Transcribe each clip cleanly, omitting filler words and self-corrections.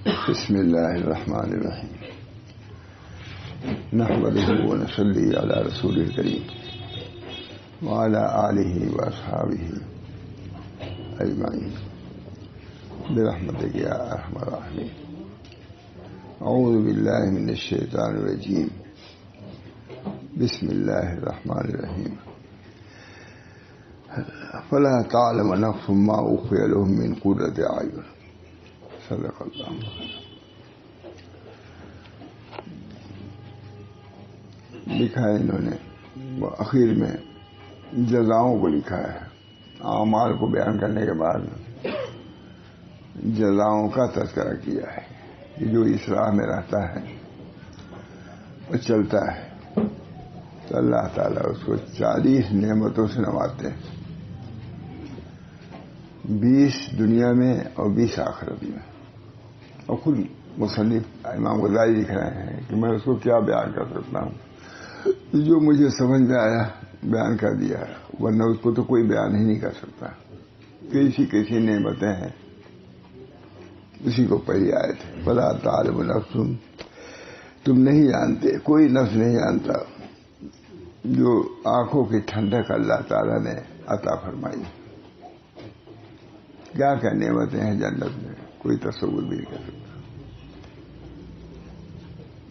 بسم الله الرحمن الرحيم نحمده ونصلي على رسوله الكريم وعلى آله وأصحابه أجمعين برحمتك يا أرحم الراحمين. أعوذ بالله من الشيطان الرجيم. بسم الله الرحمن الرحيم. فلا تعلم نفس ما أخفي لهم من قرة أعين. صدق اللہ. لکھا ہے انہوں نے اخیر میں جزاؤں کو لکھا ہے. اعمال کو بیان کرنے کے بعد جزاؤں کا تذکرہ کیا ہے کہ جو اس راہ میں رہتا ہے وہ چلتا ہے تو اللہ تعالیٰ اس کو 40 نعمتوں سے نوازتے ہیں، 20 دنیا میں اور 20 آخرت میں. اور خود مصنف امام غزالی لکھ رہے ہیں کہ میں اس کو کیا بیان کر سکتا ہوں، جو مجھے سمجھ میں آیا بیان کر دیا، ورنہ اس کو تو کوئی بیان ہی نہیں کر سکتا. کیسی نعمتیں ہیں. اسی کو پہلی آیت ہے فلا تعلم نفس، تم نہیں جانتے، کوئی نفس نہیں جانتا جو آنکھوں کی ٹھنڈک اللہ تعالیٰ نے عطا فرمائی. کیا کیا نعمتیں ہیں جنت میں، کوئی تصور بھی نہیں کر سکتا.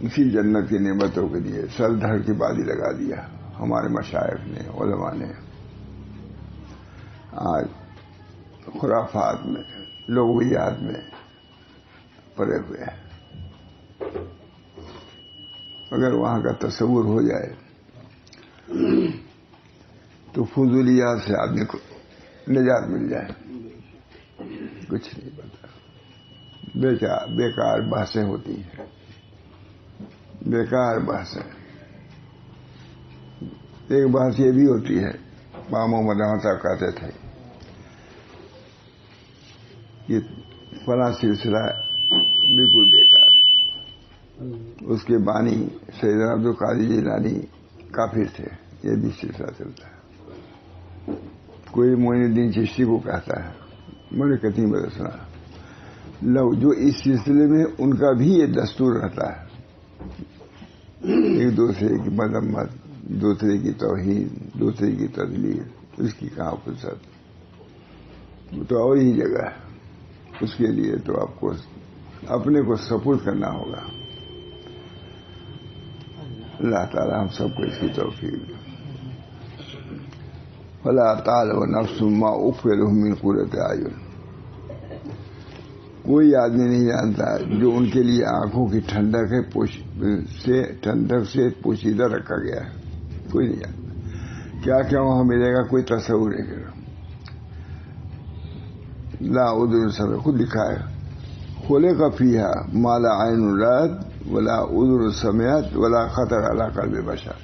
اسی جنت کی نعمتوں کے لیے سر دھڑ کی بازی لگا دیا ہمارے مشائخ نے، علماء نے. آج خرافات میں، لغویات میں پڑے ہوئے ہیں. اگر وہاں کا تصور ہو جائے تو فضولیات سے آدمی کو نجات مل جائے. کچھ نہیں پتا، بیکار بحثیں ہوتی ہیں، بیکار بحثیں. ایک بحث یہ بھی ہوتی ہے، امام محمد رحمۃ صاحب کہتے تھے کہ فلاں سلسلہ بالکل بیکار، اس کے بانی سید عبد القادر جیلانی کافر تھے، یہ بھی سلسلہ چلتا ہے. کوئی معین الدین چشتی کو کہتا ہے، میں نے کتنی بار سنا، لو جو اس سلسلے میں ان کا بھی یہ دستور رہتا ہے، ایک دوسرے کی مذمت، دوسرے کی توہین، دوسرے کی تذلیل، اس کی کہاں فرصت. تو اور ہی جگہ ہے. اس کے لیے تو آپ کو اپنے کو سپورٹ کرنا ہوگا. اللہ تعالی ہم سب کو اس کی توفیق دے. فلا تعلم نفس ما اخفي لهم من قرة اعين. کوئی آدمی نہیں جانتا جو ان کے لیے آنکھوں کی ٹھنڈک سے پوشیدہ رکھا گیا ہے. کوئی نہیں جانتا کیا کیا وہاں ملے گا، کوئی تصور نہیں کرے. لا اذن سمعت، خود لکھا ہے خلق فیہا ما لا عین رأت ولا اذن سمعت ولا خطر علی قلب بشر.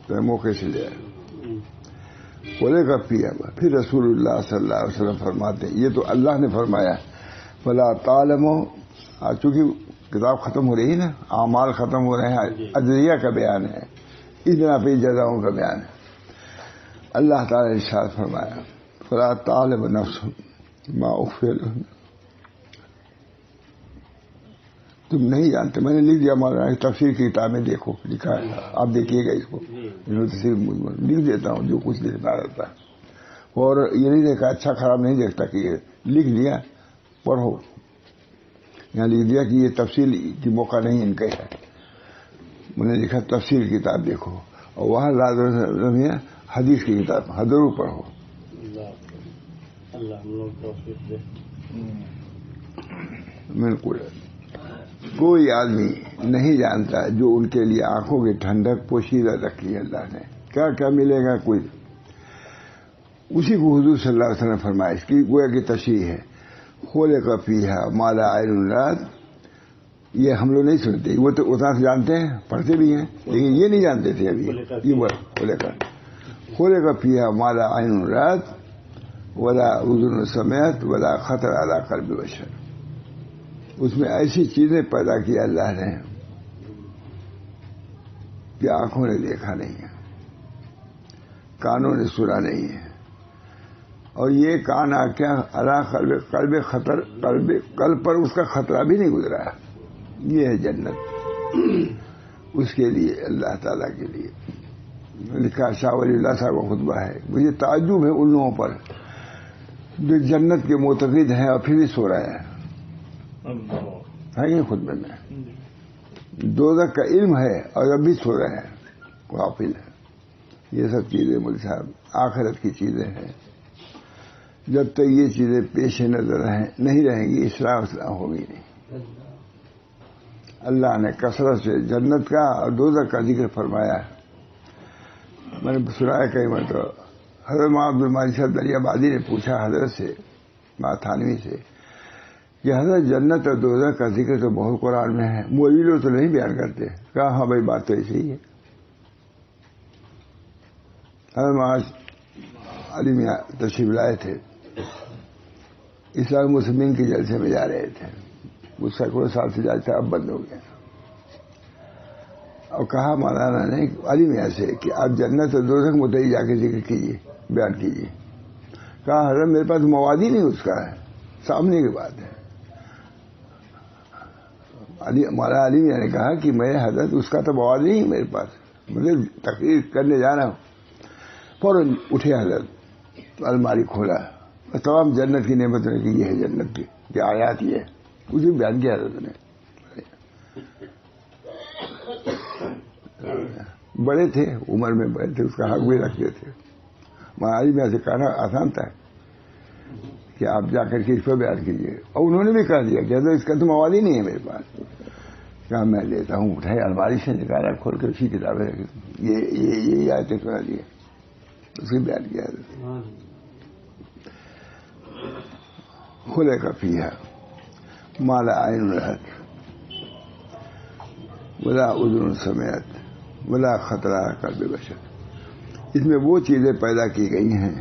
تو موقع سے لے خلق فیہا. پھر رسول اللہ صلی اللہ علیہ وسلم فرماتے ہیں، یہ تو اللہ نے فرمایا فلا تعلم. چونکہ کتاب ختم ہو رہی ہے نا، اعمال ختم ہو رہے ہیں، اجریہ کا بیان ہے، اس بنا پہ جزاؤں کا بیان ہے. اللہ تعالی نے ارشاد فرمایا فلا تعلم نفس ما اخفی لهم. تم نہیں جانتے. میں نے لکھ دیا، مولانا تفسیر کی کتاب میں دیکھو لکھا ہے، آپ دیکھیے گا اس کو. لکھ دیتا ہوں جو کچھ لکھنا رہتا ہے، اور یہ نہیں دیکھا اچھا خراب نہیں دیکھتا کہ یہ لکھ دیا پڑھو. یہاں لکھ دیا کہ یہ تفصیل کی موقع نہیں ان کا ہے. میں نے لکھا تفسیر کی کتاب دیکھو، اور وہاں لازم حدیث کی کتاب ضرور پڑھو. بالکل. کوئی آدمی نہیں جانتا جو ان کے لیے آنکھوں کی ٹھنڈک پوشیدہ رکھی ہے اللہ نے. کیا کیا ملے گا کوئی. اسی کو حضور صلی اللہ علیہ وسلم نے فرمایا، اس کی گویا کی تشریح ہے خلق فیہا ما لا عین رأت. یہ ہم لوگ نہیں سنتے، وہ تو اتنا سے جانتے ہیں، پڑھتے بھی ہیں، لیکن یہ نہیں جانتے تھے ابھی. یہ خلق فیہا ما لا عین رأت ولا اذن سمعت ولا خطر علی قلب بشر. اس میں ایسی چیزیں پیدا کی اللہ نے کہ آنکھوں نے دیکھا نہیں ہے، کانوں نے سنا نہیں ہے، اور یہ کان آنکھیں ارا قلب پر اس کا خطرہ بھی نہیں گزرا. یہ ہے جنت اس کے لیے، اللہ تعالیٰ کے لیے. لکھا شاہ ولی اللہ صاحب کا خطبہ ہے. مجھے تعجب ہے ان لوگوں پر جو جنت کے معتقد ہیں اور پھر بھی سو رہے ہیں یہ خطبے میں. دوزخ کا علم ہے اور اب بھی سو رہے ہیں، غافل ہے. یہ سب چیزیں مول صاحب آخرت کی چیزیں ہیں. جب تک یہ چیزیں پیش نظر نہیں رہیں گی، اصلاح ہوگی نہیں. اللہ نے کثرت سے جنت کا اور دوزخ کا ذکر فرمایا ہے. میں نے سنا ہے کئی مرتبہ حضرت مولانا عبد الماجد صاحب دریا بادی نے پوچھا حضرت سے، تھانوی سے، کہ حضرت جنت اور دوزخ کا ذکر تو بہت قرآن میں ہے، مولوی لوگ تو نہیں بیان کرتے. کہا ہاں بھائی بات تو ایسی ہی ہے. حضرت مولانا علی میاں تشریف لائے تھے، اسلام مسلمین کے جلسے میں جا رہے تھے. وہ سینکڑوں سال سے جلسہ اب بند ہو گیا. اور کہا مولانا نے علی میاں سے کہ آپ جنت اور دوزخ متعلق جا کے ذکر کیجیے، بیان کیجیے. کہا حضرت میرے پاس مواد ہی نہیں اس کا ہے، سامنے کی بات ہے. مولانا علی میاں نے کہا کہ میں حضرت اس کا تو مواد نہیں ہے میرے پاس، مجھے تقریر کرنے جا رہا ہوں. فوراً اٹھے حضرت، الماری کھولا اور تمام جنت کی نعمتوں نے کہ یہ ہے جنت کی، یہ آیات یہ ہے، اسے بیان کیا حضرت نے. بڑے تھے، عمر میں بڑے تھے، اس کا حق بھی رکھتے تھے. مہاراج میں سے کہنا آسان تھا کہ آپ جا کر کے اس پر بیان کیجیے. اور انہوں نے بھی کہہ دیا کہ حضرت اس کا تو مواد ہی نہیں ہے میرے پاس. کہا میں لیتا ہوں. اٹھائے الماری سے نکالا، کھول کے اسی کتابیں رکھی، یہ آیتیں سنا دی، اسی بیان کیا. خلق فیہا ما لا عین رأت ولا اذن سمعت ولا خطر علی قلب بشر. اس میں وہ چیزیں پیدا کی گئی ہیں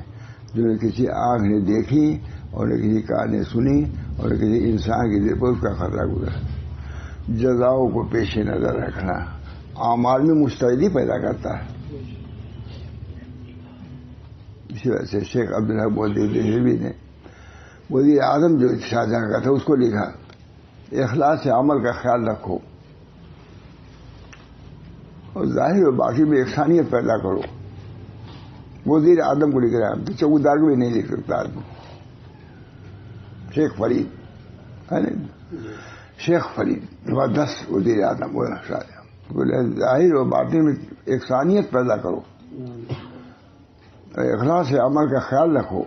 جو نہ کسی آنکھ نے دیکھی اور نہ کسی کان نے سنی اور نہ کسی انسان کے دل پر اس کا خطرہ گزرا. جزاؤں کو پیش نظر رکھنا اعمال میں مستعدی پیدا کرتا ہے. اسی وجہ سے شیخ عبدالحق دہلوی نے وزیر اعظم جو شاہجہاں کا تھا اس کو لکھا، اخلاص سے عمل کا خیال رکھو اور ظاہر و باقی میں یکسانیت پیدا کرو. وزیر اعظم کو لکھ رہا ہے تو چوکیدار کو بھی نہیں لکھ سکتا آدمی. شیخ فرید ہے نا، شیخ فرید زبردست وزیر اعظم ظاہر و باطن میں یکسانیت پیدا کرو، اخلاص سے عمل کا خیال رکھو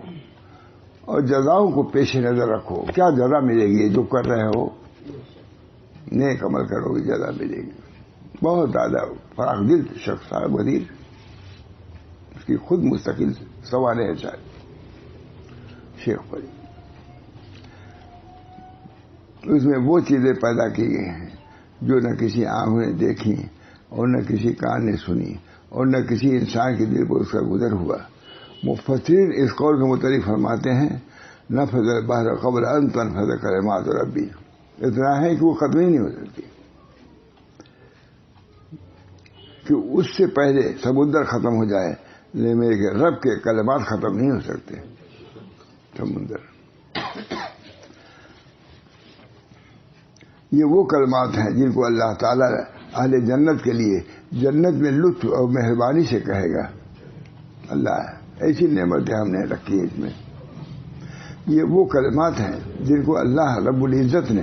اور جزاؤں کو پیش نظر رکھو. کیا جزا ملے گی؟ جو کر رہے ہو نیک عمل کرو گی جزا ملے گی. بہت زیادہ فراخ دل شخص ہے وزیر، اس کی خود مستقل سوالیں ہیں شاید. شیخ فرید اس میں وہ چیزیں پیدا کی گئی ہیں جو نہ کسی آنکھوں نے دیکھی اور نہ کسی کان نے سنی اور نہ کسی انسان کے دل پر اس کا گزر ہوا. مفسرین اس قول کے متعلق فرماتے ہیں نفذ البحر قبل ان تنفذ کلمات ربی. اتنا ہے کہ وہ ختم ہی نہیں ہو سکتی، کہ اس سے پہلے سمندر ختم ہو جائے لیکن میرے رب کے کلمات ختم نہیں ہو سکتے. سمندر یہ وہ کلمات ہیں جن کو اللہ تعالیٰ اہل جنت کے لیے جنت میں لطف اور مہربانی سے کہے گا. اللہ ایسی نعمتیں ہم نے رکھی اس میں. یہ وہ کلمات ہیں جن کو اللہ رب العزت نے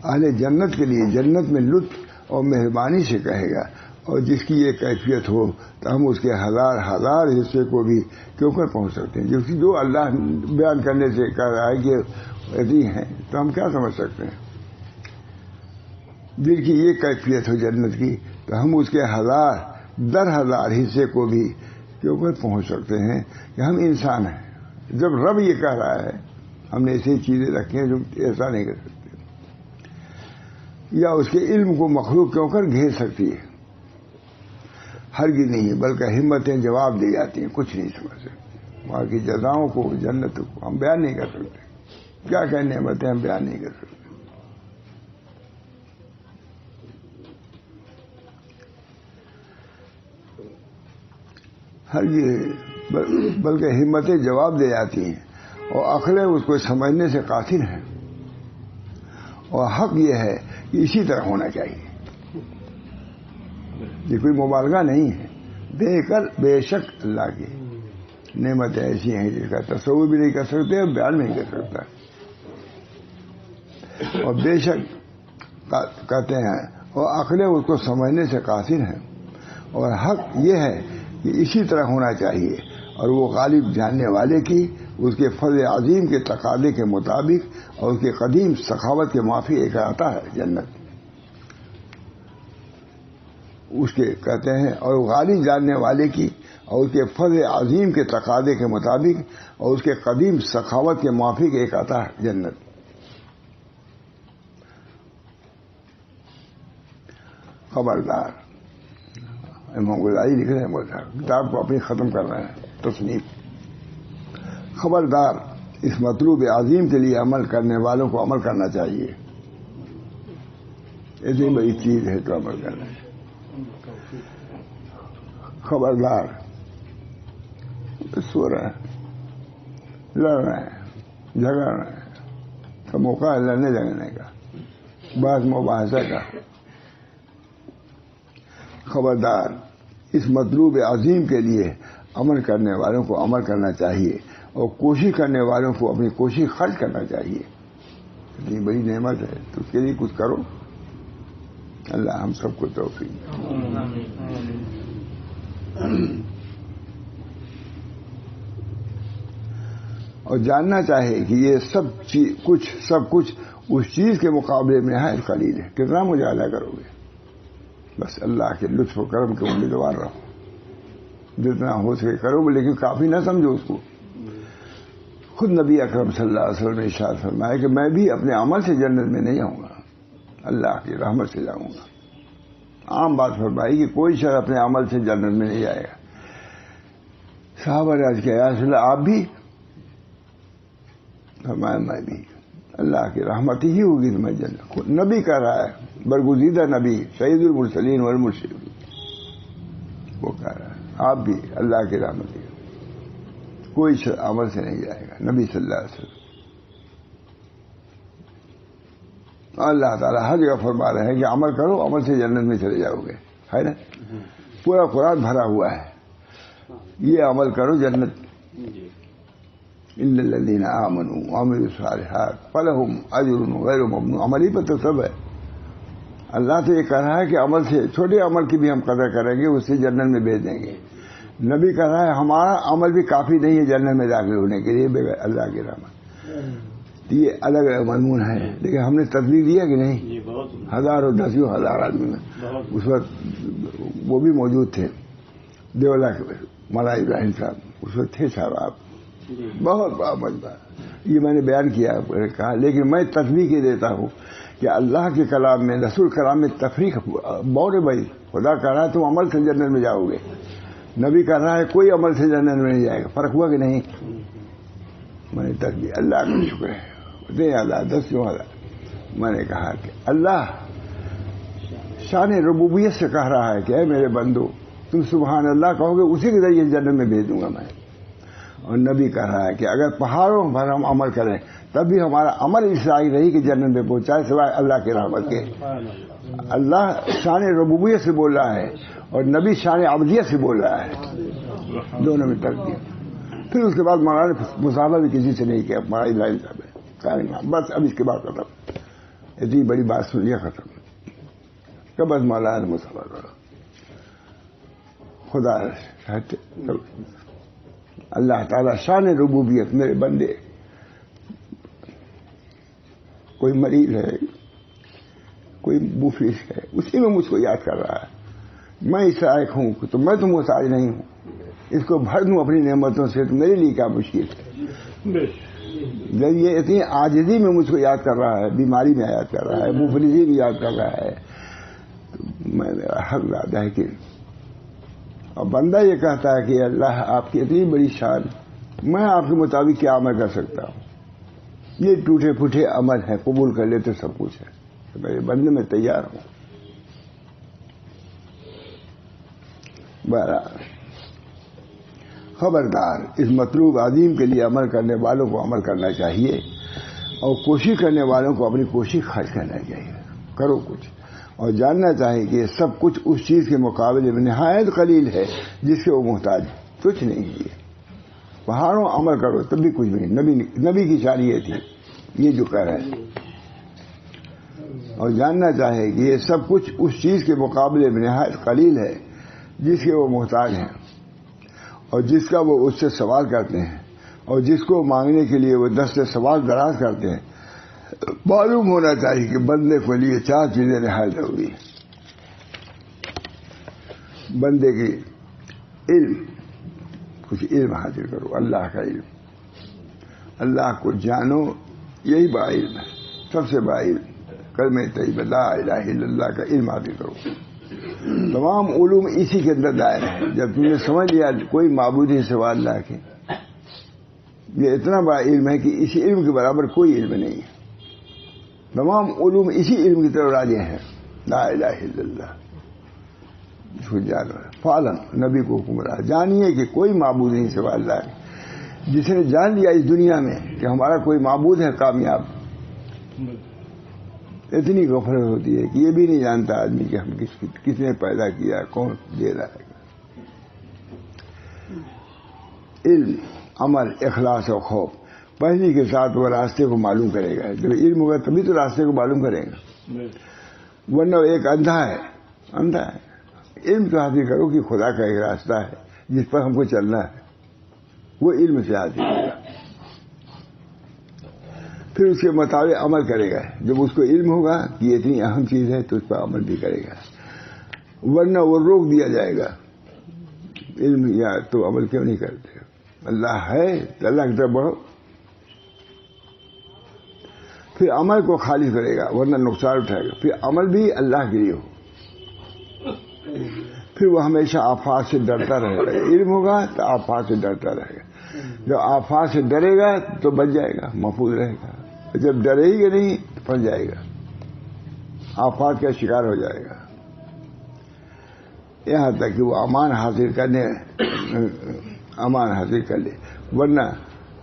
اہل جنت کے لیے جنت میں لطف اور مہربانی سے کہے گا. اور جس کی یہ کیفیت ہو تو ہم اس کے ہزار ہزار حصے کو بھی کیوں کر پہنچ سکتے ہیں. جو اللہ بیان کرنے سے کہہ رہا ہے کہ ایسی ہیں تو ہم کیا سمجھ سکتے ہیں. جن کی یہ کیفیت ہو جنت کی تو ہم اس کے ہزار در ہزار حصے کو بھی کیوں کر پہنچ سکتے ہیں کہ ہم انسان ہیں. جب رب یہ کہہ رہا ہے ہم نے ایسی چیزیں رکھی ہیں جو ایسا نہیں کر سکتے. یا اس کے علم کو مخلوق کیوں کر گھیر سکتی ہے؟ ہرگز نہیں، بلکہ ہمتیں جواب دی جاتی ہیں، کچھ نہیں سمجھ سکتے. وہاں کی جزاؤں کو جنت کو ہم بیان نہیں کر سکتے. کیا کہ نعمتیں ہم بیان نہیں کر سکتے. ہرگز بلکہ ہمتیں جواب دے جاتی ہیں اور عقلیں اس کو سمجھنے سے قاصر ہیں. اور حق یہ ہے کہ اسی طرح ہونا چاہیے. یہ کوئی مبالغہ نہیں ہے. دے کر بے شک اللہ کی نعمتیں ایسی ہیں جس کا تصور بھی نہیں کر سکتے اور بیان نہیں کر سکتا. اور بے شک کہتے ہیں اور عقلیں اس کو سمجھنے سے قاصر ہیں. اور حق یہ ہے کہ اسی طرح ہونا چاہیے اور وہ غالب جاننے والے کی اس کے فضل عظیم کے تقاضے کے مطابق اور اس کے قدیم سخاوت کے معافی ایک آتا ہے جنت. اس کے کہتے ہیں اور غالب جاننے والے کی اور اس کے فضل عظیم کے تقاضے کے مطابق اور اس کے قدیم سخاوت کے موافق ایک آتا ہے جنت. خبردار امام غزالی لکھ رہے ہیں بولتا کتاب کو اپنی ختم کر رہے ہیں تصنیف. خبردار اس مطلوب عظیم کے لیے عمل کرنے والوں کو عمل کرنا چاہیے. اتنی بڑی چیز ہے تو عمل کرنا ہے. خبردار سو رہے ہیں لڑ رہے ہیں جھگڑ رہے ہیں کا موقع ہے لڑنے جھگڑنے کا بعض مباحثہ کا. خبردار اس مطلوب عظیم کے لیے عمل کرنے والوں کو عمل کرنا چاہیے اور کوشش کرنے والوں کو اپنی کوشش خرچ کرنا چاہیے. اتنی بڑی نعمت ہے تو اس کے لیے کچھ کرو. اللہ ہم سب کو توفیق. اور جاننا چاہے کہ یہ سب کچھ اس چیز کے مقابلے میں ہے قلیل ہے. کتنا مجاہدہ کرو گے؟ بس اللہ کے لطف و کرم کے امیدوار رہو. جتنا ہو سکے کرو لیکن کافی نہ سمجھو اس کو. خود نبی اکرم صلی اللہ علیہ وسلم نے ارشاد فرمایا کہ میں بھی اپنے عمل سے جنت میں نہیں آؤں گا, اللہ کی رحمت سے جاؤں گا. عام بات فرمائی کہ کوئی شخص اپنے عمل سے جنت میں نہیں جائے گا. صحابہ نے عرض کیا یا رسول اللہ آپ بھی؟ فرمایا میں بھی. اللہ کی رحمت ہی ہوگی تو میں جنت. نبی کہہ رہا ہے, برگزیدہ نبی سید المرسلین والمرسلین, وہ کہہ رہا ہے آپ بھی اللہ کی رحمت ہی. کوئی عمل سے نہیں جائے گا. نبی صلی اللہ علیہ وسلم. اللہ تعالیٰ ہر جگہ فرما رہے ہیں کہ عمل کرو, عمل سے جنت میں چلے جاؤ گے, ہے نا. پورا قرآن بھرا ہوا ہے یہ عمل کرو جنت. الا الذین آمنوا وعملوا الصالحات فلہم اجر غیر ممنون. عمل ہی پر تو سب ہے. اللہ تو یہ کہہ رہا ہے کہ عمل سے, چھوٹے عمل کی بھی ہم قدر کریں گے, اس سے جنت میں بھیج دیں گے. نبی کہہ رہا ہے ہمارا عمل بھی کافی نہیں ہے جنت میں داخل ہونے کے لیے بغیر اللہ کی رحمت. یہ الگ الگ مضمون ہے لیکن ہم نے تصدیق دیا کہ نہیں. ہزاروں دسیوں ہزار آدمی میں اس وقت وہ بھی موجود تھے. دیولا کے مولانا ابراہیم صاحب اس وقت تھے. صاحب آپ بہت بڑا مجمع یہ میں نے بیان کیا کہا, لیکن میں تصدیق ہی دیتا ہوں کہ اللہ کے کلام میں, رسول کلام میں تفریق بہت ہے بھائی. خدا کہہ رہا ہے تم عمل سے جنت میں جاؤ گے, نبی کہہ رہا ہے کوئی عمل سے جنت میں نہیں جائے گا. فرق ہوا کہ نہیں؟ میں نے تصدیق, اللہ کا شکر ہے. دے اللہ 10,000 میں نے کہا کہ اللہ شان ربوبیت سے کہہ رہا ہے کہ اے میرے بندو تم سبحان اللہ کہو گے اسی کے ذریعے جنت میں بھیج دوں گا میں. اور نبی کہہ رہا ہے کہ اگر پہاڑوں پر ہم عمل کریں تب بھی ہمارا عمل اسرائی رہی کہ جنت میں پہنچائے سوائے اللہ کی رحمت کے. اللہ شان ربوبیت سے بول رہا ہے اور نبی شان عبدیت سے بول رہا ہے, دونوں میں ترتیب. پھر اس کے بعد مولانا نے مصاحبہ بھی کسی سے نہیں کیا. مولانا ابراہیم صاحب ہے بس اب اس کے بعد ختم. اتنی بڑی بات سن لیا ختم کہ بس مولانا نے مصاحبہ کرا. خدا اللہ تعالیٰ شان ربوبیت میرے بندے, کوئی مریض ہے کوئی بوفیس ہے اسی میں مجھ کو یاد کر رہا ہے. میں اس لائق ہوں تو میں تو محتاج نہیں ہوں, اس کو بھر دوں اپنی نعمتوں سے تو میرے لیے کیا مشکل ہے. جب یہ اتنی عاجزی میں مجھ کو یاد کر رہا ہے, بیماری میں یاد کر رہا ہے, مفلسی بھی یاد کر رہا ہے, تو میں میرا حق زیادہ ہے کہ اور بندہ یہ کہتا ہے کہ اللہ آپ کی اتنی بڑی شان, میں آپ کے مطابق کیا عمل کر سکتا ہوں. یہ ٹوٹے پھوٹے عمل ہیں, قبول کر لیتے سب کچھ ہے, تو میرے بندے میں تیار ہوں. بہرحال خبردار اس مطلوب عظیم کے لیے عمل کرنے والوں کو عمل کرنا چاہیے اور کوشش کرنے والوں کو اپنی کوشش خرچ کرنا چاہیے. کرو کچھ اور جاننا چاہیے کہ یہ سب کچھ اس چیز کے مقابلے میں نہایت قلیل ہے جس کے وہ محتاج ہے. کچھ نہیں ہے. پہاڑوں عمل کرو تب بھی کچھ نہیں. نبی کی شان یہ تھی, یہ جو کہہ رہے ہیں. اور جاننا چاہے کہ یہ سب کچھ اس چیز کے مقابلے میں نہایت قلیل ہے جس کے وہ محتاج ہیں اور جس کا وہ اس سے سوال کرتے ہیں اور جس کو مانگنے کے لیے وہ دست سوال دراز کرتے ہیں. معلوم ہونا چاہیے کہ بندے کے لیے 4 چیزیں نہایت ضروری ہیں. بندے کی علم, کچھ علم حاصل کرو, اللہ کا علم, اللہ کو جانو, یہی با علم ہے, سب سے با علم. کلمہ طیبہ لا الہ الا اللہ کا علم حاصل کرو. تمام علوم اسی کے اندر دائر ہیں. جب تم نے سمجھ لیا کوئی معبود ہی سوا اللہ کے, یہ اتنا بڑا علم ہے کہ اسی علم کے برابر کوئی علم نہیں ہے. تمام علوم اسی علم کی طرف راجع ہیں. لا الہ الا اللہ, اس کو جانو. فعلم, نبی کو حکم رہا, جانیے کہ کوئی معبود نہیں سوا اللہ کے. جس نے جان لیا اس دنیا میں کہ ہمارا کوئی معبود ہے, کامیاب. اتنی غفلت ہوتی ہے کہ یہ بھی نہیں جانتا آدمی کہ ہم کس نے پیدا کیا, کون دے رہا ہے. علم, عمل, اخلاص اور خوف پہلی کے ساتھ وہ راستے کو معلوم کرے گا. جب علم ہوگا تبھی تو راستے کو معلوم کرے گا, ورنہ ایک اندھا ہے. علم تو حاصل کرو کہ خدا کا ایک راستہ ہے جس پر ہم کو چلنا ہے, وہ علم سے حاصل ہوگا. پھر اس کے مطابق عمل کرے گا. جب اس کو علم ہوگا کہ یہ اتنی اہم چیز ہے تو اس پر عمل بھی کرے گا, ورنہ وہ روک دیا جائے گا. علم یا تو عمل کیوں نہیں کرتے؟ اللہ ہے تو اللہ کی طرف بڑھو. پھر عمل کو خالص کرے گا, ورنہ نقصان اٹھائے گا. پھر عمل بھی اللہ کے لیے ہو. پھر وہ ہمیشہ آفات سے ڈرتا رہے گا. علم ہوگا تو آفات سے ڈرتا رہے گا. جب آفات سے ڈرے گا تو بچ جائے گا, محفوظ رہے گا. جب ڈرے ہی نہیں تو پھنس جائے گا, آفات کا شکار ہو جائے گا. یہاں تک کہ وہ امان حاصل کر لے, ورنہ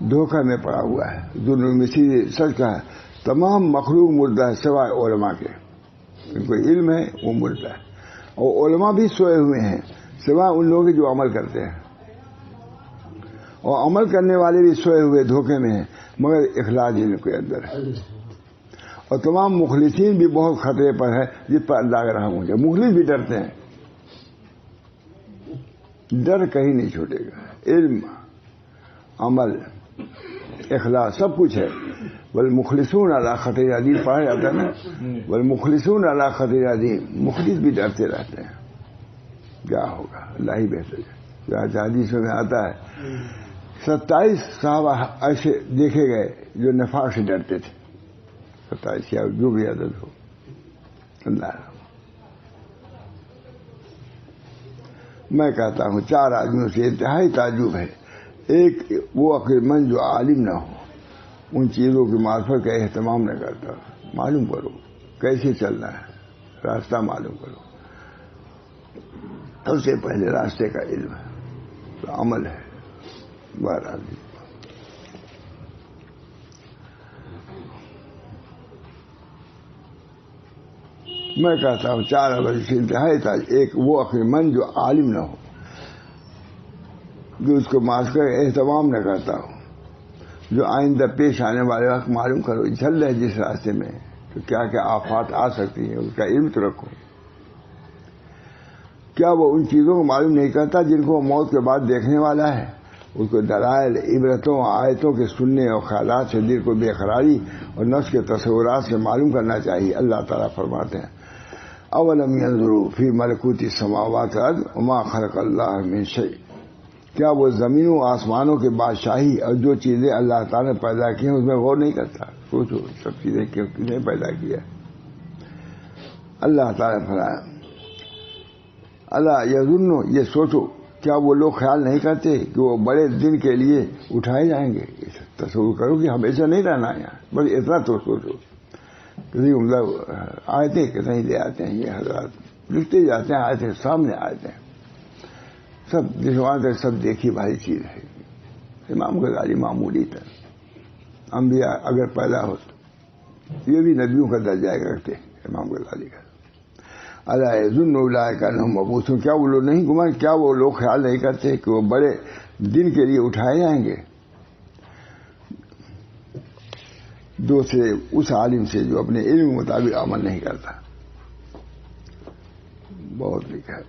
دھوکہ میں پڑا ہوا ہے. دنیا میں سیدھے سچ کا ہے, تمام مخلوق مردہ ہے سوائے علماء کے. ان کو علم ہے وہ مردہ ہے, اور علماء بھی سوئے ہوئے ہیں سوائے ان لوگوں جو عمل کرتے ہیں. اور عمل کرنے والے بھی سوئے ہوئے دھوکے میں ہیں, مگر اخلاص ان کے اندر ہے. اور تمام مخلصین بھی بہت خطرے پر ہے جس پر اللہ کا رحم ہو جائے. مخلص بھی ڈرتے ہیں, ڈر کہیں نہیں چھوٹے گا. علم, عمل, اخلاص سب کچھ ہے. والمخلصون علی خطیر عظیم پڑھا جاتا ہے نا, والمخلصون علی خطیر عظیم. مخلص بھی ڈرتے رہتے ہیں کیا ہوگا, اللہ ہی بہتر ہے. حدیث میں آتا ہے 27 صحابہ ایسے دیکھے گئے جو نفاق سے ڈرتے تھے. 27 یا جو بھی عدد ہو. اللہ, میں کہتا ہوں 4 آدمیوں سے انتہائی تعجب ہے. ایک وہ عقل مند جو عالم نہ ہو, ان چیزوں کی معرفت کا اہتمام نہ کرتا. معلوم کرو کیسے چلنا ہے, راستہ معلوم کرو. سب سے پہلے راستے کا علم ہے, تو عمل ہے. بہرحال میں کہتا ہوں 4 عمل سے انتہائی تعجب. ایک وہ عقل مند جو عالم نہ ہو, جو اس کو معرفت کا اہتمام نہ کرتا ہو, جو آئندہ پیش آنے والے وقت معلوم کرو. چل رہے جس راستے میں تو کیا کیا آفات آ سکتی ہیں, اس کا علم تو رکھو. کیا وہ ان چیزوں کو معلوم نہیں کرتا جن کو موت کے بعد دیکھنے والا ہے؟ اس کو دلائل, عبرتوں, آیتوں کے سننے اور خیالات سے دل کو بے قراری اور نفس کے تصورات سے معلوم کرنا چاہیے. اللہ تعالیٰ فرماتے ہیں اولم ينظروا فی ملکوت السماوات والارض وما خلق اللہ من شیء. کیا وہ زمینوں آسمانوں کے بادشاہی اور جو چیزیں اللہ تعالیٰ نے پیدا کی ہیں اس میں غور نہیں کرتا؟ سوچو سب چیزیں کس نے پیدا کیا. اللہ تعالیٰ فرمایا اللہ یظن, یہ سوچو کیا وہ لوگ خیال نہیں کرتے کہ وہ بڑے دن کے لیے اٹھائے جائیں گے؟ تصور کرو کہ ہمیشہ نہیں رہنا یہاں, بس اتنا تو سوچو. کسی مطلب آیتیں کتنے لے آتے ہیں یہ حضرات, لکھتے جاتے ہیں, آیتیں سامنے آتے ہیں. سب جسمان تک سب دیکھی بھائی چیز ہے. امام غزالی معمولی تھا. انبیاء اگر پیدا ہو تو یہ بھی نبیوں کا درجہ رکھتے امام غزالی کا. الا یظن اولئک انہم مبعوثون، کیا وہ لوگ نہیں گمان، کیا وہ لوگ خیال نہیں کرتے کہ وہ بڑے دن کے لیے اٹھائے جائیں گے؟ دوسرے اس عالم سے جو اپنے علم کے مطابق عمل نہیں کرتا. بہت لکھا ہے.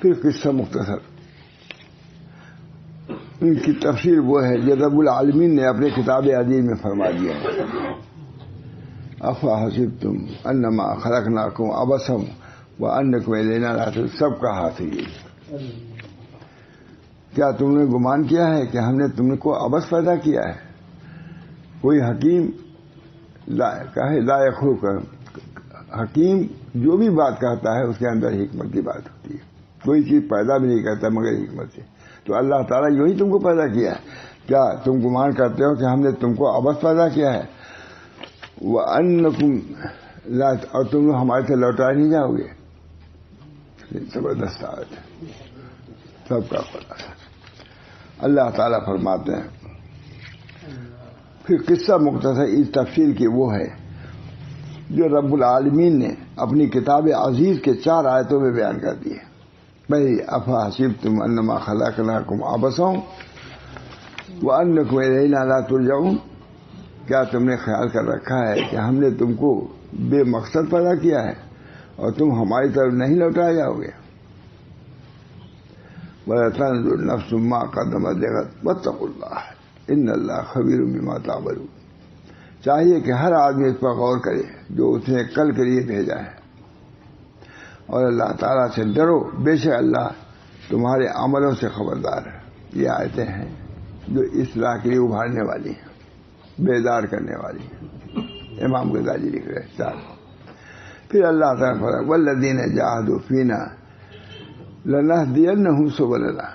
پھر قصہ مختصر، ان کی تفسیر وہ ہے جو رب العالمین نے اپنے کتاب عزیز میں فرما دیا ہے. افحسبتم انما خلقناکم عبثا وانکم الینا لا ترجعون، سب کا ہاتھ ہے. کیا تم نے گمان کیا ہے کہ ہم نے تم کو عبث پیدا کیا ہے؟ کوئی حکیم لا یخلق، حکیم جو بھی بات کہتا ہے اس کے اندر حکمت کی بات ہوتی ہے. کوئی چیز پیدا بھی نہیں کرتا مگر حکمت سے. تو اللہ تعالیٰ یہی تم کو پیدا کیا ہے. کیا تم گمان کرتے ہو کہ ہم نے تم کو عبث پیدا کیا ہے؟ وَأَنَّكُمْ لَا، اور تم لوگ ہمارے سے لوٹائے نہیں جاؤ گے. زبردست آیت ہے، سب کا پتہ. اللہ تعالیٰ فرماتے ہیں. پھر قصہ مختصر اس تفصیل کی وہ ہے جو رب العالمین نے اپنی کتاب عزیز کے 4 آیتوں میں بیان کر دی ہے. بھائی افحسبتم انما خلقناکم عبثا وانکم الینا لا ترجعون، کیا تم نے خیال کر رکھا ہے کہ ہم نے تم کو بے مقصد پیدا کیا ہے اور تم ہماری طرف نہیں لوٹائے جاؤ گے؟ وَلَتَنظُرْ نَفْسٌ مَّا قَدَّمَتْ لِغَدٍ وَاتَّقُوا اللَّهَ إِنَّ اللَّهَ خَبِيرٌ بِمَا تَعْمَلُونَ. چاہیے کہ ہر آدمی اس پر غور کرے جو اس نے کل کے لیے بھیجا ہے، اور اللہ تعالیٰ سے ڈرو، بے شک اللہ تمہارے عملوں سے خبردار ہے. یہ آیتیں ہیں جو اصلاح کے لیے ابھارنے والی ہیں، بیدار کرنے والی ہیں. امام غزالی لکھ رہے ہیں 4. پھر اللہ تعالیٰ فرمایا والذین جاہدوا فینا لنہدینہم سبلنا،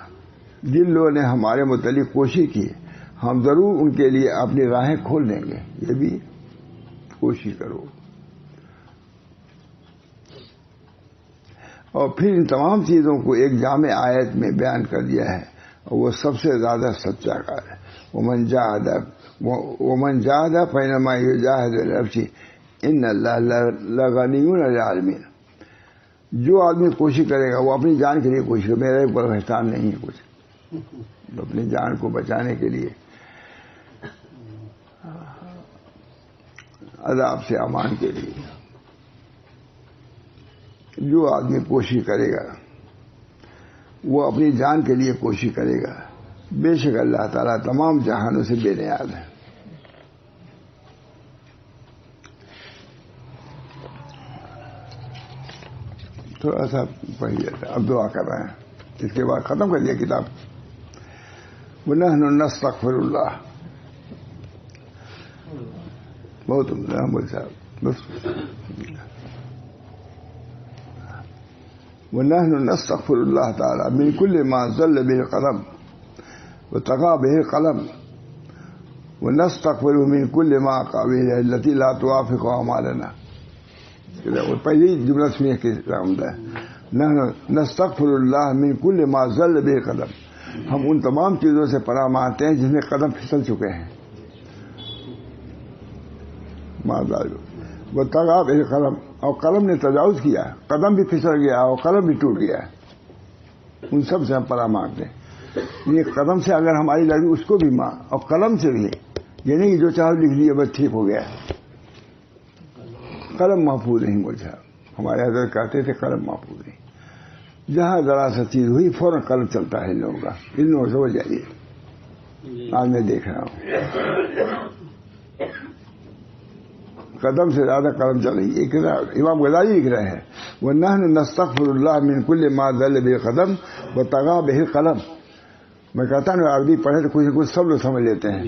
جن لوگوں نے ہمارے متعلق کوشش کی ہم ضرور ان کے لیے اپنی راہیں کھول دیں گے. یہ بھی کوشش کرو. اور پھر ان تمام چیزوں کو ایک جامع آیت میں بیان کر دیا ہے، اور وہ سب سے زیادہ سچا کار ہے. ومن جاہد فإنما یجاہد لنفسہ ان اللہ لغنی عن العالمین. جو آدمی کوشش کرے گا وہ اپنی جان کے لیے کوشش کرے. میرے اوپر احسان نہیں ہے کچھ، اپنی جان کو بچانے کے لیے، عذاب سے امان کے لیے جو آدمی کوشش کرے گا وہ اپنی جان کے لیے کوشش کرے گا. بے شک اللہ تعالیٰ تمام جہانوں سے بے نیاز ہے. تھوڑا سا پڑھ لیتا، اب دعا کر رہے ہیں، اس کے بعد ختم کر دیا کتاب. وَنَحْنُ نَسْتَغْفِرُ اللَّهَ. بہت بول صاحب بس. وَنَحْنُ نَسْتَغْفِرُ اللَّهَ تَعَالَى مِنْ كُلِّ مَا زَلَّ بِهِ الْقَلَمُ وَطَغَى بِهِ الْقَلَمُ وَنَسْتَغْفِرُهُ مِنْ كُلِّ مَا قَبِلَ الَّتِي لَا تُوَافِقُ أَعْمَالَنَا. پہلی جملہ سنیے کہ رحمدہ نحن نستغفر اللہ من کل ما زل به القدم، ہم ان تمام چیزوں سے پناہ مانگتے ہیں جس میں قدم پھسل چکے ہیں. وہ طغى به القلم، اور قلم نے تجاوز کیا، قدم بھی پھسل گیا اور قلم بھی ٹوٹ گیا. ان سب سے ہم پناہ مانگتے ہیں. یہ قدم سے اگر ہماری لگی اس کو بھی ماں، اور قلم سے بھی، یہ نہیں جو چاہو لکھ لیا بس ٹھیک ہو گیا. قلم محفوظ نہیں بولتا. ہمارے حضرت کہتے تھے قلم محفوظ نہیں. جہاں ذرا سا چیز ہوئی فوراً قلم چلتا ہے ان لوگوں کا. ان لوگوں سے ہو جائیے. آج میں دیکھ رہا ہوں قدم سے زیادہ قلم چل رہی ہے. امام غزالی لکھ رہے ہیں وَنَحْنُ نَسْتَغْفِرُ اللَّهَ مِنْ كُلِّ مَا ذَلَّ بِهِ الْقَدَمُ وَطَغَى بِهِ الْقَلَمُ. میں کہتا ہوں عربی پڑھے تو کچھ نہ کچھ سب لوگ سمجھ لیتے ہیں.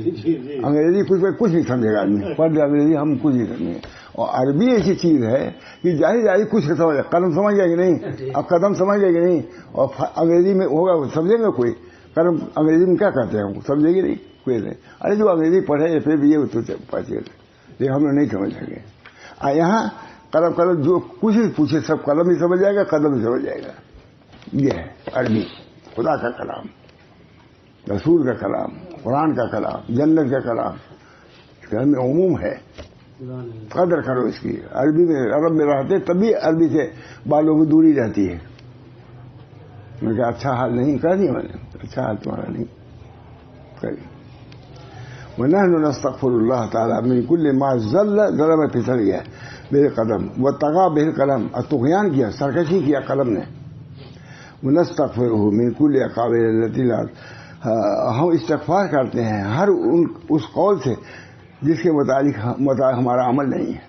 انگریزی کچھ نہیں سمجھے گا آدمی. پڑھ لے انگریزی ہم کچھ نہیں سمجھیں. اور عربی ایسی چیز ہے کہ ظاہر کچھ سمجھ. قلم سمجھ گیا کہ نہیں؟ اب قدم سمجھ گیا کہ نہیں؟ اور انگریزی میں ہوگا سمجھے گا کوئی؟ قلم انگریزی میں کیا کہتے ہیں سمجھے گی نہیں کوئی نہیں. ارے جو انگریزی پڑھے پھر بھی یہ تو لیکن ہم لوگ نہیں سمجھ سکے. یہاں قلم قلم جو کچھ بھی پوچھے سب قلم ہی سمجھ جائے گا، قدم ہی سمجھ جائے گا. یہ ہے عربی، خدا کا کلام، رسول کا کلام، قرآن کا کلام، جنت کا کلام. اس کا میں عموم ہے، قدر کرو اس کی. عربی میں عرب میں رہتے تبھی عربی سے بالوں کی دوری رہتی ہے. میں کہا اچھا حال نہیں کہہ دیا میں نے، اچھا حال تمہارا نہیں کری. ونحن نستغفر اللہ تعالیٰ من کل ما ضل میں پھسل گیا میرے قدم، وہ طغى به القلم، اور طغیان کیا، سرکشی کیا قلم نے. ونستغفره من کل اقاویل التي لا، ہم استغفار کرتے ہیں ہر اس قول سے جس کے متعلق ہمارا عمل نہیں ہے.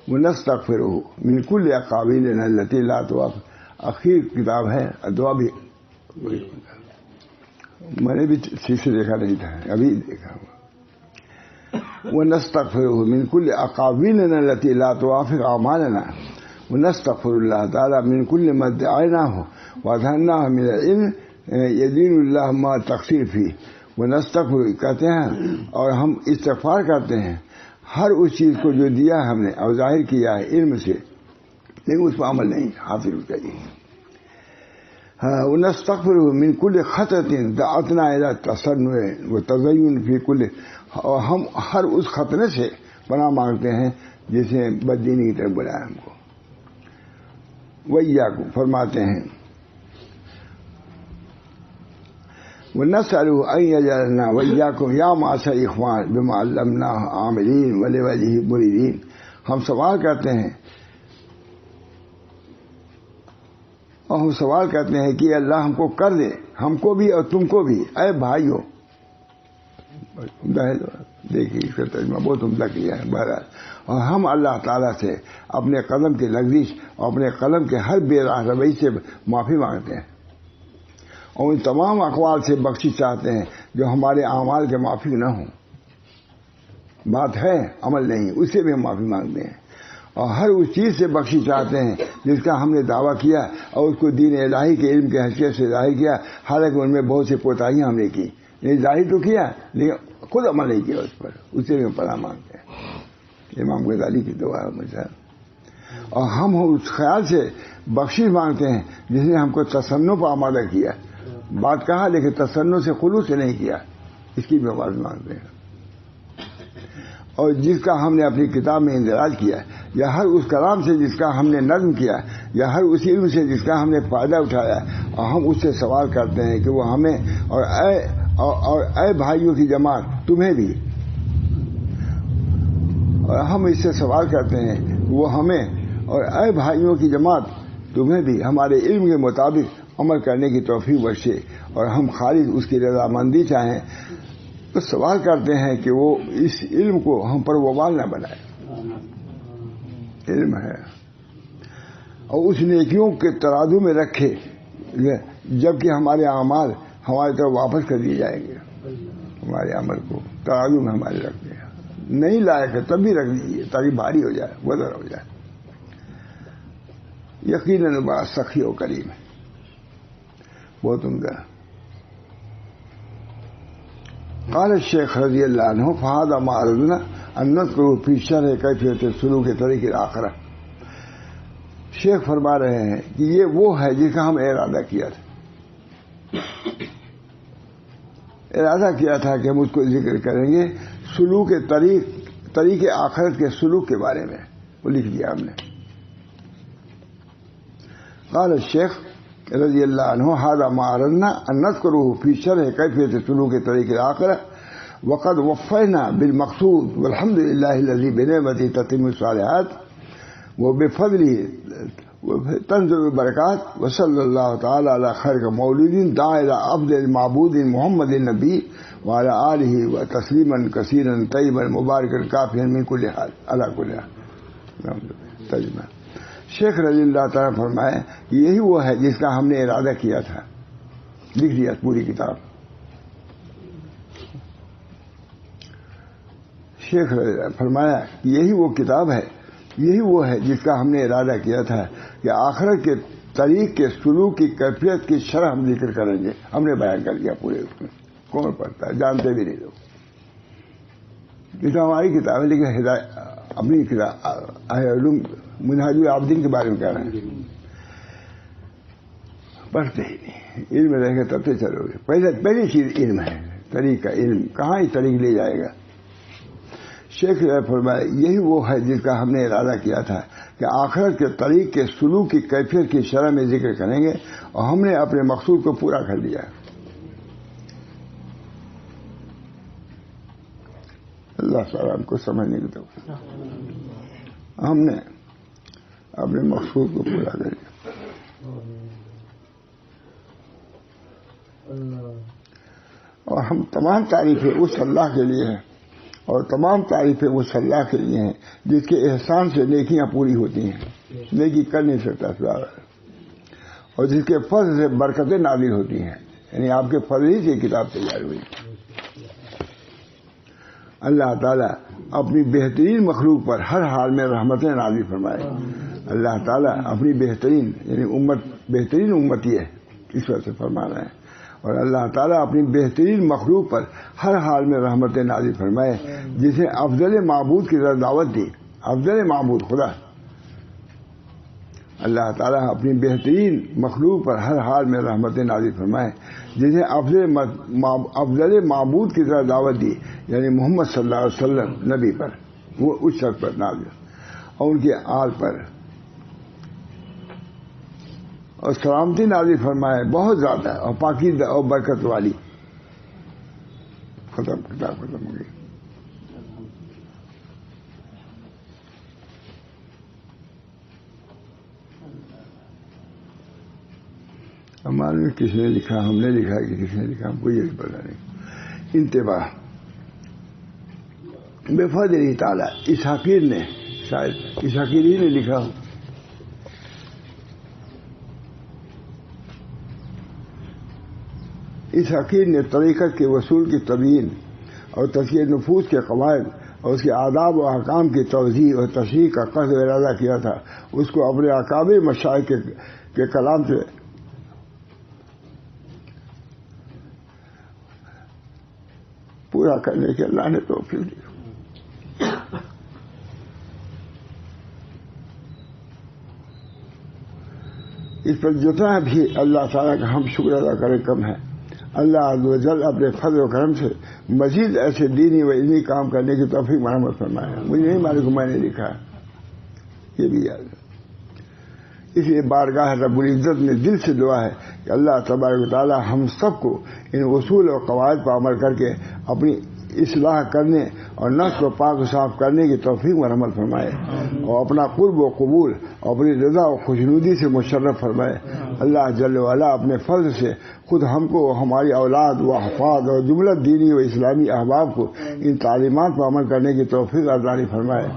ونستغفره من کل اقاویل التي لا توافق، اخیر کتاب ہے دعا بھی، میں نے بھی ٹھیک سے دیکھا نہیں تھا، ابھی دیکھا ہوا. ونستغفره من كل اقاويلنا التي لا توافق اعمالنا، ونستغفر الله تعالى من كل ما ادعيناه واظهرناه من العلم يدين الله ما تقصير فيه. ونستغفر کہتے ہیں اور ہم استغفار کرتے ہیں ہر اس چیز کو جو دیا ہم نے اور ظاہر کیا ہے علم سے، لیکن اس پر عمل نہیں حاصل کریے. ونستغفر من كل خطأ دعتنا الى التصنع والتزين في كل، اور ہم ہر اس خطرے سے پناہ مانگتے ہیں جسے بددینی کی طرف بلایا ہم کو. وَإِيَّاكُمْ فرماتے ہیں وَنَسْأَلُهُ أَن يَجْعَلَنَا وَإِيَّاكُمْ يَا مَعْشَرَ الْإِخْوَانِ بِمَا عَلَّمْنَاهُ عَامِلِينَ وَلِوَجْهِهِ مُرِيدِينَ. ہم سوال کرتے ہیں اور ہم سوال کرتے ہیں کہ اللہ ہم کو کر دے، ہم کو بھی اور تم کو بھی، اے بھائیو. دیکھیے اس کا ترجمہ بہت عمدہ کیا ہے. بہرحال اور ہم اللہ تعالیٰ سے اپنے قلم کی لغزش اور اپنے قلم کے ہر بے راہ روی سے معافی مانگتے ہیں اور ان تمام اقوال سے بخشش چاہتے ہیں جو ہمارے اعمال کے موافق نہ ہوں. بات ہے عمل نہیں، اس سے بھی ہم معافی مانگتے ہیں. اور ہر اس چیز سے بخشش چاہتے ہیں جس کا ہم نے دعویٰ کیا اور اس کو دین الہی کے علم کے حیثیت سے ظاہر کیا، حالانکہ ان میں بہت سی کوتاہیاں ہم نے کی. یہ ظاہر تو کیا لیکن خود عمل نہیں کیا اس پر، اس سے بھی ہم پناہ مانگتے ہیں. امام غزالی کی دعا ہے مجھے. اور ہم اس خیال سے بخشش مانگتے ہیں جس نے ہم کو تصنع پر آمادہ کیا، بات کہا لیکن تصنع سے خلوص سے نہیں کیا، اس کی بھی معافی مانگتے ہیں. اور جس کا ہم نے اپنی کتاب میں اندراج کیا، یا ہر اس کلام سے جس کا ہم نے نظم کیا، یا ہر اس علم سے جس کا ہم نے فائدہ اٹھایا، اور ہم اس سے سوال کرتے ہیں کہ وہ ہمیں اور اے بھائیوں کی جماعت تمہیں بھی، اور ہم اس سے سوال کرتے ہیں وہ ہمیں اور اے بھائیوں کی جماعت تمہیں بھی ہمارے علم کے مطابق عمل کرنے کی توفیق بخشے اور ہم خالص اس کی رضامندی چاہیں. تو سوال کرتے ہیں کہ وہ اس علم کو ہم پر وبال نہ بنائے. علم ہے اور اس نیکیوں کے ترازو میں رکھے جبکہ ہمارے اعمال ہماری طرف واپس کر دیے جائیں گے. ہمارے عمل کو ترازو میں ہمارے رکھ دیں، نہیں لائق ہے تب بھی رکھ دیجیے تاکہ بھاری ہو جائے، وزن ہو جائے. یقیناً بڑا سخی و کریم ہے، بہت عمدہ. قال الشیخ رضی اللہ عنہ فہذا ما اردنا ان نذکر فی شرح کیفیت سلوک طریق الاخرہ. شیخ فرما رہے ہیں کہ یہ وہ ہے جس کا ہم ارادہ کیا تھا، کہ ہم اس کو ذکر کریں گے سلوک طریق آخرت کے سلوک کے بارے میں، وہ لکھ دیا ہم نے. قال الشیخ رضی اللہ عنہ هذا ما اردنا ان نذکره فی شرح کیفیت سلوک طریق الاخرہ وقد وفینا بالمقصود والحمد للہ الذی بنعمتہ تتم الصالحات وبفضلہ تنزل البرکات وصلی اللہ تعالی علی خیر مولود داع الی افضل معبود محمد النبی وعلی آلہ وتسلیما کثیرا طیبا مبارکا کافیا من کل حال علی کل حال. ترجمہ شیخ رضی اللہ تعالیٰ فرمائے یہی وہ ہے جس کا ہم نے ارادہ کیا تھا، لکھ دیا پوری کتاب. شیخ فرمایا یہی وہ کتاب ہے، یہی وہ ہے جس کا ہم نے ارادہ کیا تھا کہ آخرت کے طریق کے سلوک کی کیفیت کی شرح ہم ذکر کریں گے. ہم نے بیان کر دیا پورے اس میں، کون پڑھتا ہے جانتے بھی نہیں لوگ. یہ تو ہماری کتاب ہے لیکن اپنی علوم منہاج العابدین کے بارے میں کہہ رہے ہیں، پڑھتے ہی نہیں، علم رہے گا تب تو چلو گے. پہلی چیز علم ہے، طریقہ علم. کہاں یہ طریق لے جائے گا؟ شیخ نے فرمایا یہی وہ ہے جس کا ہم نے ارادہ کیا تھا کہ آخرت کے طریق کے سلوک کی کیفیت کی شرح میں ذکر کریں گے، اور ہم نے اپنے مقصود کو پورا کر لیا. اللہ تعالیٰ ہم کو سمجھنے کی توفیق. ہم نے اپنے مقصود کو پورا کر لیا. اور ہم تمام تعریفیں اس اللہ کے لیے ہیں، اور تمام تعریفیں اس اللہ کے لیے ہیں جس کے احسان سے نیکیاں پوری ہوتی ہیں. نیکی کر نہیں سکتا سوال، اور جس کے فضل سے برکتیں نازل ہوتی ہیں. یعنی آپ کے فضل ہی سے کتاب تیار ہوئی. اللہ تعالیٰ اپنی بہترین مخلوق پر ہر حال میں رحمتیں نازل فرمائے. اللہ تعالیٰ اپنی بہترین یعنی امت، بہترین امتی ہے اس وجہ سے فرما رہے ہیں. اور اللہ تعالیٰ اپنی بہترین مخلوق پر ہر حال میں رحمتیں نازل فرمائے، جسے افضل معبود کی طرف دعوت دی. افضل معبود خدا. اللہ تعالیٰ اپنی بہترین مخلوق پر ہر حال میں رحمتیں نازل فرمائے، جسے افضل معبود کی طرف دعوت دی، یعنی محمد صلی اللہ علیہ وسلم نبی پر، وہ اس شخص پر نازل، اور ان کے آل پر، اور سلامتی نازل فرمائے بہت زیادہ اور پاکیزہ اور برکت والی. ختم، کتاب ختم ہو گئی. ہمارے میں کس نے لکھا، ہم نے لکھا کہ کس نے لکھا، ہم کو یہ بھی پتا نہیں. انتباہ بفضل تعالیٰ. اسحاقیر نے، شاید اسحاقیر ہی نے لکھا. اسحاقیر نے طریقت کے وصول کی تبیین اور تزکیہ نفوس کے قواعد اور اس کے آداب و احکام کی توضیح اور تشریح کا قصد و ارادہ کیا تھا. اس کو اپنے اکابر مشائخ کے کلام سے پورا کرنے کے اللہ نے توفیق دی. اس پر جتنا بھی اللہ تعالیٰ کا ہم شکر ادا کریں کم ہے. اللہ عز و جل اپنے فضل و کرم سے مزید ایسے دینی و علمی کام کرنے کی توفیق مرحمت فرمائے. مجھے نہیں معلوم میں نے لکھا، یہ بھی یاد ہے. اس لیے بارگاہ رب العزت میں دل سے دعا ہے کہ اللہ تبارک و تعالی ہم سب کو ان اصول اور قواعد پر عمل کر کے اپنی اصلاح کرنے اور نفس کو پاک و صاف کرنے کی توفیق مرحمت فرمائے، اور اپنا قرب و قبول اور اپنی رضا و خوشنودی سے مشرف فرمائے. اللہ جل وعلا اپنے فضل سے خود ہم کو، ہماری اولاد و احفاد اور جملہ دینی و اسلامی احباب کو ان تعلیمات پر عمل کرنے کی توفیق عطا فرمائے.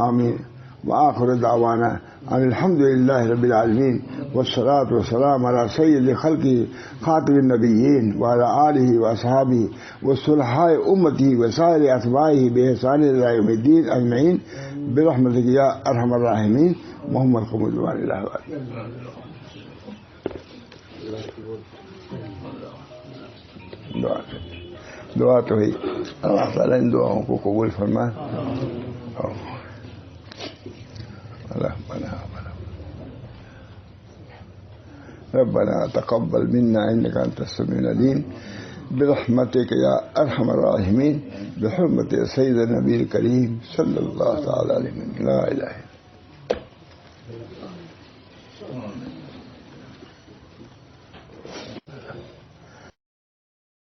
آمین. وآخر دعوانا ان الحمد للہ رب العالمین، والصلاة والسلام علی سید خلقہ خاتم النبیین وعلی آلہ واصحابہ وصلحاء امتہ وسائر اتباعہ بإحسان الی یوم الدین اجمعین برحمتک یا ارحم الراحمین. محمد قمر زبان اللہ دعا تو ہے. اللہ تعالیٰ ان دعاؤں کو قبول فرمائے. ربنا تقبل منا انك انت السميع العليم برحمتك يا ارحم الراحمين بحرمة سيد النبي الكريم صلى الله تعالى عليه وسلم. لا اله الا الله.